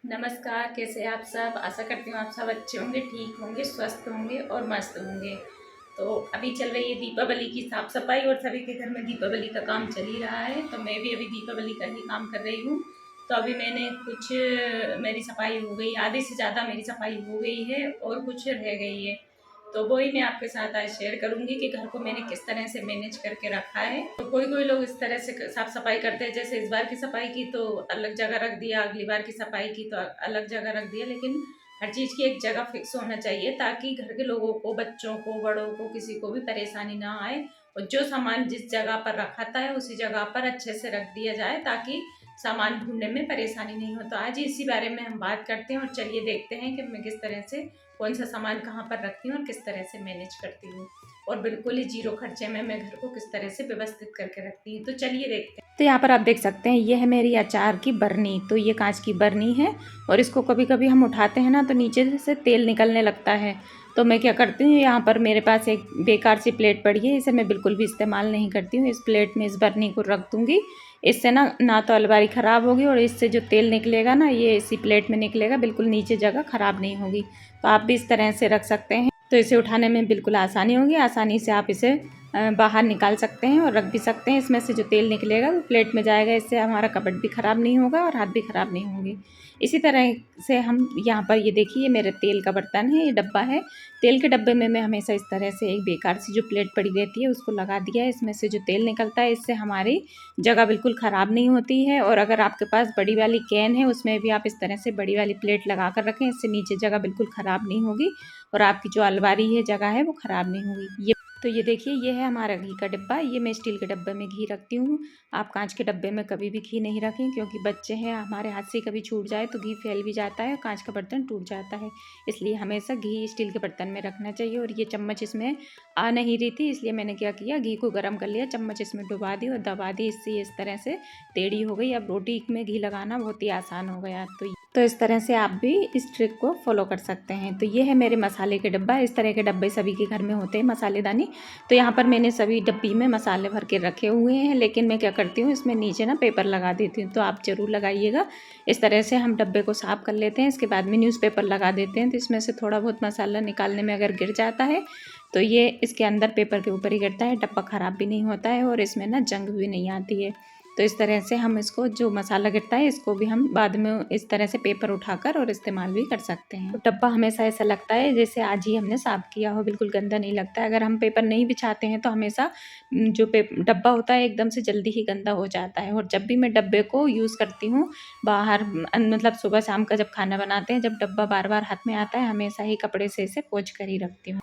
नमस्कार, कैसे हैं आप सब। आशा करती हूँ आप सब अच्छे होंगे, ठीक होंगे, स्वस्थ होंगे और मस्त होंगे। तो अभी चल रही है दीपावली की साफ सफाई और सभी के घर में दीपावली का काम चल ही रहा है। तो मैं भी अभी दीपावली का ही काम कर रही हूँ। तो अभी मैंने कुछ मेरी सफाई हो गई, आधे से ज़्यादा मेरी सफाई हो गई है और कुछ रह गई है। तो वही मैं आपके साथ आज शेयर करूंगी कि घर को मैंने किस तरह से मैनेज करके रखा है। तो कोई कोई लोग इस तरह से साफ सफाई करते हैं, जैसे इस बार की सफाई की तो अलग जगह रख दिया, अगली बार की सफाई की तो अलग जगह रख दिया। लेकिन हर चीज़ की एक जगह फिक्स होना चाहिए ताकि घर के लोगों को, बच्चों को, बड़ों को, किसी को भी परेशानी ना आए। और जो सामान जिस जगह पर रखा था है उसी जगह पर अच्छे से रख दिया जाए ताकि सामान ढूंढने में परेशानी नहीं हो। तो आज इसी बारे में हम बात करते हैं और चलिए देखते हैं कि मैं किस तरह से कौन सा सामान कहाँ पर रखती हूँ और किस तरह से मैनेज करती हूँ। और बिल्कुल ही जीरो खर्चे में मैं घर को किस तरह से व्यवस्थित करके रखती हूँ। तो चलिए देखते हैं। तो यहाँ पर आप देख सकते हैं, ये है मेरी अचार की बरनी। तो ये कांच की बरनी है और इसको कभी कभी हम उठाते हैं ना तो नीचे से तेल निकलने लगता है। तो मैं क्या करती हूँ, यहाँ पर मेरे पास एक बेकार सी प्लेट पड़ी है, इसे मैं बिल्कुल भी इस्तेमाल नहीं करती हूँ। इस प्लेट में इस बरनी को रख दूँगी। इससे ना ना तो अलमारी ख़राब होगी और इससे जो तेल निकलेगा ना ये इसी प्लेट में निकलेगा, बिल्कुल नीचे जगह ख़राब नहीं होगी। तो आप भी इस तरह से रख सकते हैं। तो इसे उठाने में बिल्कुल आसानी होगी, आसानी से आप इसे बाहर निकाल सकते हैं और रख भी सकते हैं। इसमें से जो तेल निकलेगा वो प्लेट में जाएगा, इससे हमारा कपड़ भी ख़राब नहीं होगा और हाथ भी ख़राब नहीं होंगे। इसी तरह से हम यहाँ पर ये देखिए, ये मेरे तेल का बर्तन है, ये डब्बा है। तेल के डब्बे में मैं हमेशा इस तरह से एक बेकार सी जो प्लेट पड़ी रहती है उसको लगा दिया है। इसमें से जो तेल निकलता है इससे हमारी जगह बिल्कुल ख़राब नहीं होती है। और अगर आपके पास बड़ी वाली कैन है उसमें भी आप इस तरह से बड़ी वाली प्लेट लगा कर रखें, इससे नीचे जगह बिल्कुल ख़राब नहीं होगी और आपकी जो अलमारी है, जगह है, वो ख़राब नहीं होगी। तो ये देखिए, ये है हमारा घी का डिब्बा। ये मैं स्टील के डब्बे में घी रखती हूँ। आप कांच के डब्बे में कभी भी घी नहीं रखें, क्योंकि बच्चे हैं, हमारे हाथ से कभी छूट जाए तो घी फैल भी जाता है, कांच का बर्तन टूट जाता है। इसलिए हमेशा घी स्टील के बर्तन में रखना चाहिए। और ये चम्मच इसमें आ नहीं रही थी, इसलिए मैंने क्या किया, घी को गर्म कर लिया, चम्मच इसमें डुबा दी और दबा दी। इससे इस तरह से टेढ़ी हो गई। अब रोटी में घी लगाना बहुत ही आसान हो गया। तो इस तरह से आप भी इस ट्रिक को फॉलो कर सकते हैं। तो ये है मेरे मसाले के डब्बा। इस तरह के डब्बे सभी के घर में होते हैं, मसालेदानी। तो यहाँ पर मैंने सभी डब्बी में मसाले भर के रखे हुए हैं, लेकिन मैं क्या करती हूँ, इसमें नीचे ना पेपर लगा देती हूँ। तो आप ज़रूर लगाइएगा। इस तरह से हम डब्बे को साफ़ कर लेते हैं, इसके बाद में न्यूज़पेपर लगा देते हैं। तो इसमें से थोड़ा बहुत मसाला निकालने में अगर गिर जाता है तो ये इसके अंदर पेपर के ऊपर ही गिरता है, डब्बा ख़राब भी नहीं होता है और इसमें ना जंग भी नहीं आती है। तो इस तरह से हम इसको, जो मसाला गिरता है, इसको भी हम बाद में इस तरह से पेपर उठाकर और इस्तेमाल भी कर सकते हैं। तो डब्बा हमेशा ऐसा लगता है जैसे आज ही हमने साफ़ किया हो, बिल्कुल गंदा नहीं लगता है। अगर हम पेपर नहीं बिछाते हैं तो हमेशा जो डब्बा होता है एकदम से जल्दी ही गंदा हो जाता है। और जब भी मैं डब्बे को यूज़ करती हूँ बाहर, मतलब सुबह शाम का जब खाना बनाते हैं, जब डब्बा बार बार हाथ में आता है, हमेशा ही कपड़े से इसे पोंछ कर ही रखती हूँ।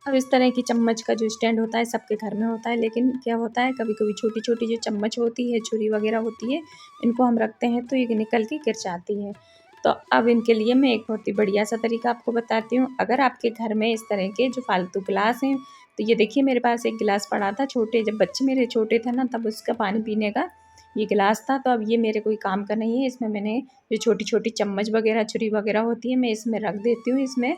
अब इस तरह की चम्मच का जो स्टैंड होता है सबके घर में होता है, लेकिन क्या होता है, कभी कभी छोटी छोटी जो चम्मच होती है, छुरी वगैरह होती है, इनको हम रखते हैं तो ये निकल के गिर जाती है। तो अब इनके लिए मैं एक बहुत ही बढ़िया सा तरीका आपको बताती हूँ। अगर आपके घर में इस तरह के जो फालतू गिलास हैं, तो ये देखिए, मेरे पास एक गिलास पड़ा था, छोटे, जब बच्चे मेरे छोटे थे ना तब उसका पानी पीने का ये गिलास था। तो अब ये मेरे कोई काम का नहीं है। इसमें मैंने जो छोटी छोटी चम्मच वगैरह, छुरी वगैरह होती है, मैं इसमें रख देती हूँ। इसमें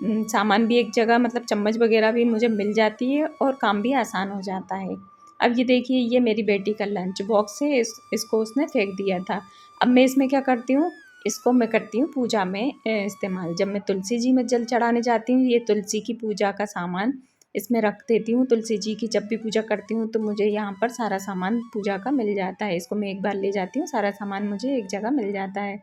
सामान भी एक जगह, मतलब चम्मच वगैरह भी मुझे मिल जाती है और काम भी आसान हो जाता है। अब ये देखिए, ये मेरी बेटी का लंच बॉक्स है, इसको उसने फेंक दिया था। अब मैं इसमें क्या करती हूँ, इसको मैं करती हूँ पूजा में इस्तेमाल। जब मैं तुलसी जी में जल चढ़ाने जाती हूँ, ये तुलसी की पूजा का सामान इसमें रख देती हूँ। तुलसी जी की जब भी पूजा करती हूँ तो मुझे यहाँ पर सारा सामान पूजा का मिल जाता है। इसको मैं एक बार ले जाती हूँ, सारा सामान मुझे एक जगह मिल जाता है।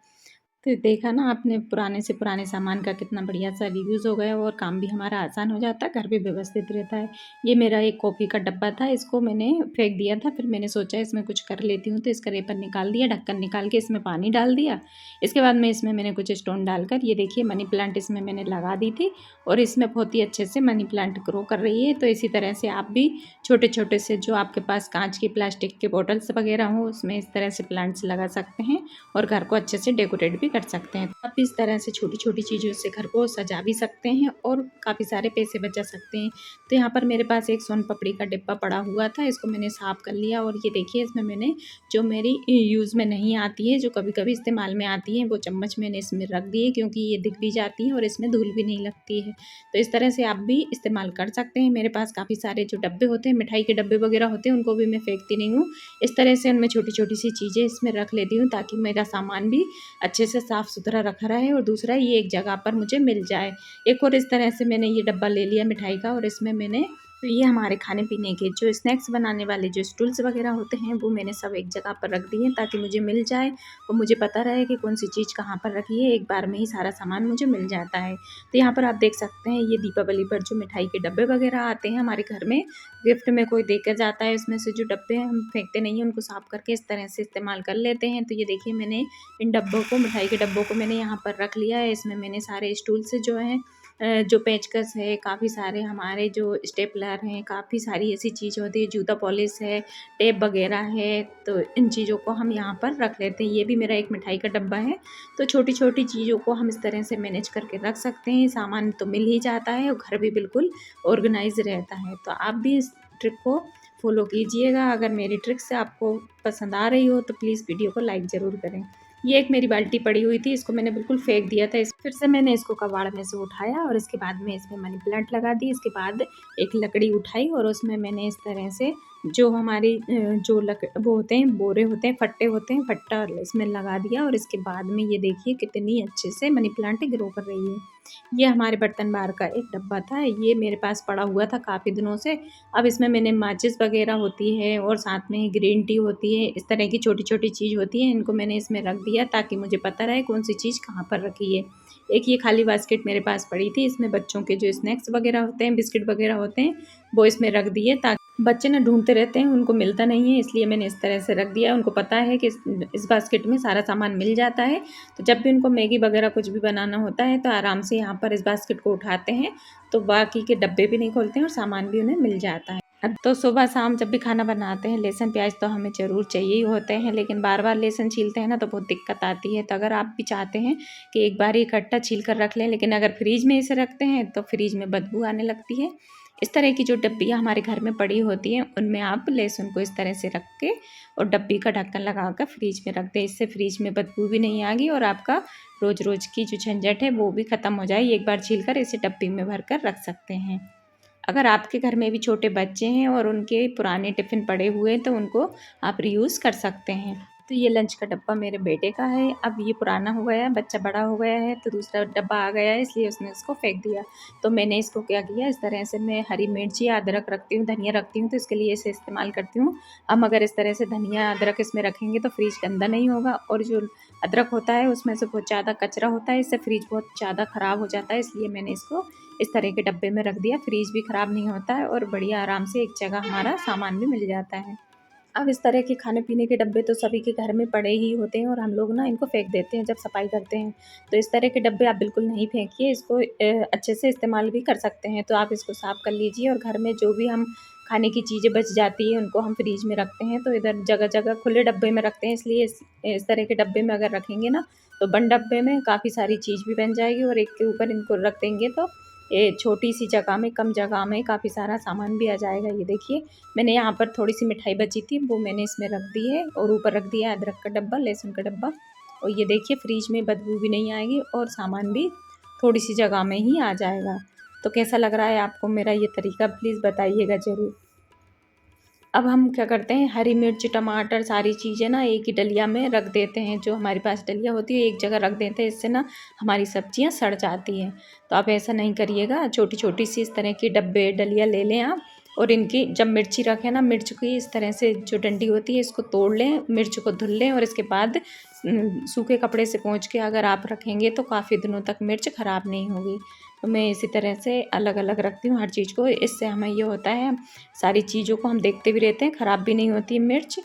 तो देखा ना आपने, पुराने से पुराने सामान का कितना बढ़िया सा रीयूज़ हो गया और काम भी हमारा आसान हो जाता है, घर भी व्यवस्थित रहता है। ये मेरा एक कॉफ़ी का डब्बा था, इसको मैंने फेंक दिया था, फिर मैंने सोचा इसमें कुछ कर लेती हूँ, तो इसका रेपर निकाल दिया, ढक्कन निकाल के इसमें पानी डाल दिया। इसके बाद में इसमें मैंने कुछ स्टोन डालकर, ये देखिए मनी प्लांट इसमें मैंने लगा दी थी और इसमें बहुत ही अच्छे से मनी प्लांट ग्रो कर रही है। तो इसी तरह से आप भी छोटे छोटे से, जो आपके पास कांच की, प्लास्टिक के बॉटल्स वगैरह हो, उसमें इस तरह से प्लांट्स लगा सकते हैं और घर को अच्छे से डेकोरेट भी कर सकते हैं। आप इस तरह से छोटी छोटी चीज़ों से घर को सजा भी सकते हैं और काफ़ी सारे पैसे बचा सकते हैं। तो यहाँ पर मेरे पास एक सोन पापड़ी का डिब्बा पड़ा हुआ था, इसको मैंने साफ़ कर लिया और ये देखिए, इसमें मैंने जो मेरी यूज़ में नहीं आती है, जो कभी कभी इस्तेमाल में आती है, वो चम्मच मैंने इसमें रख दी है, क्योंकि ये दिख भी जाती है और इसमें धूल भी नहीं लगती है। तो इस तरह से आप भी इस्तेमाल कर सकते हैं। मेरे पास काफ़ी सारे जो डब्बे होते हैं, मिठाई के डब्बे वगैरह होते हैं, उनको भी मैं फेंकती नहीं हूँ। इस तरह से उनमें छोटी छोटी सी चीज़ें इसमें रख लेती हूँ ताकि मेरा सामान भी अच्छे से से साफ़ सुथरा रखा रहे और दूसरा ये एक जगह पर मुझे मिल जाए। एक और इस तरह से मैंने ये डब्बा ले लिया मिठाई का और इसमें मैंने तो ये हमारे खाने पीने के जो स्नैक्स बनाने वाले जो स्टूल्स वगैरह होते हैं वो मैंने सब एक जगह पर रख दिए ताकि मुझे मिल जाए और मुझे पता रहे कि कौन सी चीज़ कहाँ पर रखी है, एक बार में ही सारा सामान मुझे मिल जाता है। तो यहाँ पर आप देख सकते हैं ये दीपावली पर जो मिठाई के डब्बे वगैरह आते हैं हमारे घर में, गिफ्ट में कोई देकर जाता है, उसमें से जो डब्बे हैं हम फेंकते नहीं हैं, उनको साफ़ करके इस तरह से इस्तेमाल कर लेते हैं। तो ये देखिए मैंने इन डब्बों को, मिठाई के डब्बों को मैंने यहाँ पर रख लिया है। इसमें मैंने सारे स्टूल्स जो हैं जो पेचकस है, काफ़ी सारे हमारे जो स्टेपलर हैं, काफ़ी सारी ऐसी चीज़ होती है, जूता पॉलिश है, टेप वगैरह है, तो इन चीज़ों को हम यहाँ पर रख लेते हैं। ये भी मेरा एक मिठाई का डब्बा है। तो छोटी-छोटी चीज़ों को हम इस तरह से मैनेज करके रख सकते हैं, सामान तो मिल ही जाता है और घर भी बिल्कुल ऑर्गेनाइज़ रहता है। तो आप भी इस ट्रिक को फ़ॉलो कीजिएगा। अगर मेरी ट्रिक से आपको पसंद आ रही हो तो प्लीज़ वीडियो को लाइक ज़रूर करें। ये एक मेरी बाल्टी पड़ी हुई थी, इसको मैंने बिल्कुल फेंक दिया था। इस फिर से मैंने इसको कबाड़ में से उठाया और इसके बाद में इसमें मनी प्लांट लगा दी। इसके बाद एक लकड़ी उठाई और उसमें मैंने इस तरह से जो हमारी जो वो होते हैं, बोरे होते हैं, फट्टे होते हैं, फट्टा इसमें लगा दिया और इसके बाद में ये देखिए कितनी अच्छे से मनी प्लांट ग्रो कर रही है। ये हमारे बर्तन बार का एक डब्बा था, ये मेरे पास पड़ा हुआ था काफ़ी दिनों से। अब इसमें मैंने माचिस वगैरह होती है और साथ में ग्रीन टी होती है, इस तरह की छोटी-छोटी चीज़ होती है, इनको मैंने इसमें रख दिया ताकि मुझे पता रहे कौन-सी चीज़ कहाँ पर रखी है। एक ये खाली बास्केट मेरे पास पड़ी थी, इसमें बच्चों के जो स्नैक्स वगैरह होते हैं, बिस्किट वगैरह होते हैं, वो इसमें रख दिए ताकि बच्चे ना ढूँढते रहते हैं, उनको मिलता नहीं है, इसलिए मैंने इस तरह से रख दिया। उनको पता है कि इस बास्केट में सारा सामान मिल जाता है, तो जब भी उनको मैगी वगैरह कुछ भी बनाना होता है तो आराम से यहाँ पर इस बास्केट को उठाते हैं, तो बाकी के डब्बे भी नहीं खोलते हैं और सामान भी उन्हें मिल जाता है। अब तो सुबह-शाम जब भी खाना बनाते हैं, लहसुन प्याज तो हमें ज़रूर चाहिए ही होते हैं, लेकिन बार-बार लहसुन छीलते हैं ना तो बहुत दिक्कत आती है। तो अगर आप भी चाहते हैं कि एक बार ही इकट्ठा छील कर रख लें, लेकिन अगर फ्रिज में इसे रखते हैं तो फ्रिज में बदबू आने लगती है। इस तरह की जो डब्बियाँ हमारे घर में पड़ी होती हैं, उनमें आप लहसुन को इस तरह से रख के और डब्बी का ढक्कन लगाकर फ्रिज में रख दें। इससे फ्रिज में बदबू भी नहीं आएगी और आपका रोज़-रोज़ की जो झंझट है वो भी ख़त्म हो जाएगी। एक बार छील कर इसे डब्बी में भर कर रख सकते हैं। अगर आपके घर में भी छोटे बच्चे हैं और उनके पुराने टिफ़िन पड़े हुए हैं तो उनको आप रीयूज़ कर सकते हैं। तो ये लंच का डब्बा मेरे बेटे का है। अब ये पुराना हो गया है, बच्चा बड़ा हो गया है तो दूसरा डब्बा आ गया है, इसलिए उसने इसको फेंक दिया। तो मैंने इसको क्या किया, इस तरह से मैं हरी मिर्ची, अदरक रखती हूँ, धनिया रखती हूँ, तो इसके लिए इसे इस्तेमाल करती हूँ। हम अगर इस तरह से धनिया, अदरक इसमें रखेंगे तो फ्रिज गंदा नहीं होगा और जो अदरक होता है उसमें से बहुत ज़्यादा कचरा होता है, इससे फ्रिज बहुत ज़्यादा ख़राब हो जाता है, इसलिए मैंने इसको इस तरह के डब्बे में रख दिया। फ्रिज भी ख़राब नहीं होता है और बढ़िया आराम से एक जगह हमारा सामान भी मिल जाता है। अब इस तरह के खाने-पीने के डब्बे तो सभी के घर में पड़े ही होते हैं और हम लोग ना इनको फेंक देते हैं जब सफाई करते हैं। तो इस तरह के डब्बे आप बिल्कुल नहीं फेंकिए, इसको अच्छे से इस्तेमाल भी कर सकते हैं। तो आप इसको साफ़ कर लीजिए और घर में जो भी हम खाने की चीज़ें बच जाती हैं उनको हम फ्रिज में रखते हैं तो इधर जगह-जगह खुले डब्बे में रखते हैं, इसलिए इस तरह के डब्बे में अगर रखेंगे ना तो बंद डब्बे में काफ़ी सारी चीज़ भी बन जाएगी और एक के ऊपर इनको रख देंगे तो ये छोटी-सी जगह में, कम जगह में काफ़ी सारा सामान भी आ जाएगा। ये देखिए मैंने यहाँ पर थोड़ी-सी मिठाई बची थी, वो मैंने इसमें रख दी है और ऊपर रख दिया है अदरक का डब्बा, लहसुन का डब्बा और ये देखिए फ्रिज में बदबू भी नहीं आएगी और सामान भी थोड़ी-सी जगह में ही आ जाएगा। तो कैसा लग रहा है आपको मेरा ये तरीका, प्लीज़ बताइएगा ज़रूर। अब हम क्या करते हैं, हरी मिर्च, टमाटर सारी चीज़ें ना एक ही डलिया में रख देते हैं, जो हमारे पास डलिया होती है एक जगह रख देते हैं, इससे ना हमारी सब्जियां सड़ जाती हैं। तो आप ऐसा नहीं करिएगा, छोटी-छोटी सी इस तरह की डब्बे डलिया ले लें आप और इनकी जब मिर्ची रखें ना, मिर्च की इस तरह से जो डंडी होती है इसको तोड़ लें, मिर्च को धुल लें और इसके बाद सूखे कपड़े से पोंछ के अगर आप रखेंगे तो काफ़ी दिनों तक मिर्च ख़राब नहीं होगी। तो मैं इसी तरह से अलग-अलग रखती हूँ हर चीज़ को, इससे हमें ये होता है सारी चीज़ों को हम देखते भी रहते हैं, ख़राब भी नहीं होती है मिर्च।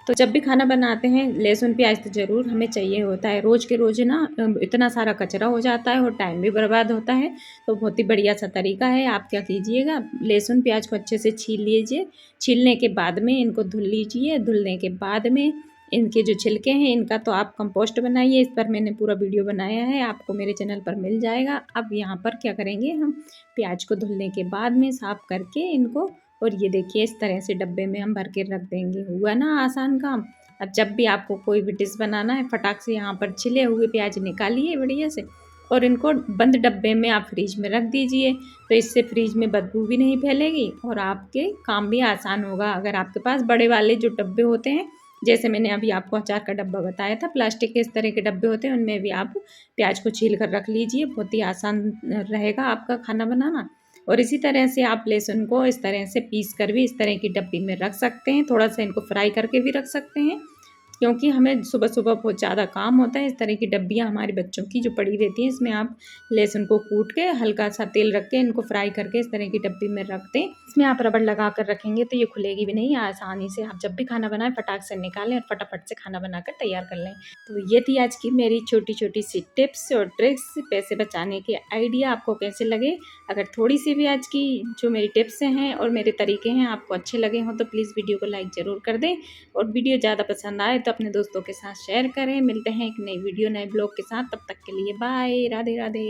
तो जब भी खाना बनाते हैं लहसुन प्याज तो ज़रूर हमें चाहिए होता है, रोज़ के रोज़ ना इतना सारा कचरा हो जाता है और टाइम भी बर्बाद होता है। तो बहुत ही बढ़िया सा तरीका है, आप क्या कीजिएगा, लहसुन प्याज को अच्छे से छील लीजिए, छीलने के बाद में इनको धुल लीजिए, धुलने के बाद में इनके जो छिलके हैं इनका तो आप कंपोस्ट बनाइए, इस पर मैंने पूरा वीडियो बनाया है, आपको मेरे चैनल पर मिल जाएगा। अब यहाँ पर क्या करेंगे, हम प्याज को धुलने के बाद में साफ़ करके इनको और ये देखिए इस तरह से डब्बे में हम भर के रख देंगे। हुआ ना आसान काम। अब जब भी आपको कोई भी डिश बनाना है, फटाक से यहाँ पर छिले हुए प्याज निकालिए बढ़िया से और इनको बंद डब्बे में आप फ्रिज में रख दीजिए, तो इससे फ्रिज में बदबू भी नहीं फैलेगी और आपके काम भी आसान होगा। अगर आपके पास बड़े वाले जो डब्बे होते हैं जैसे मैंने अभी आपको अचार का डब्बा बताया था, प्लास्टिक के इस तरह के डब्बे होते हैं, उनमें भी आप प्याज को छील कर रख लीजिए। बहुत ही आसान रहेगा आपका खाना बनाना। और इसी तरह से आप लहसुन को इस तरह से पीस कर भी इस तरह की डब्बी में रख सकते हैं। थोड़ा सा इनको फ्राई करके भी रख सकते हैं, क्योंकि हमें सुबह सुबह बहुत ज़्यादा काम होता है। इस तरह की डब्बियाँ हमारे बच्चों की जो पड़ी रहती हैं, इसमें आप लहसुन को कूट के हल्का सा तेल रख के इनको फ्राई करके इस तरह की डब्बी में रख दें। इसमें आप रबड़ लगा कर रखेंगे तो ये खुलेगी भी नहीं। आसानी से आप जब भी खाना बनाएं फटाक से निकालें और फटाफट से खाना बनाकर तैयार कर लें। तो ये थी आज की मेरी छोटी छोटी सी टिप्स और ट्रिक्स, पैसे बचाने के आइडिया। आपको कैसे लगे? अगर थोड़ी सी भी आज की जो मेरी टिप्स हैं और मेरे तरीके हैं आपको अच्छे लगे हों तो प्लीज़ वीडियो को लाइक ज़रूर कर दें, और वीडियो ज़्यादा पसंद आए तो अपने दोस्तों के साथ शेयर करें। मिलते हैं एक नई वीडियो नए ब्लॉग के साथ, तब तक के लिए बाय, राधे राधे।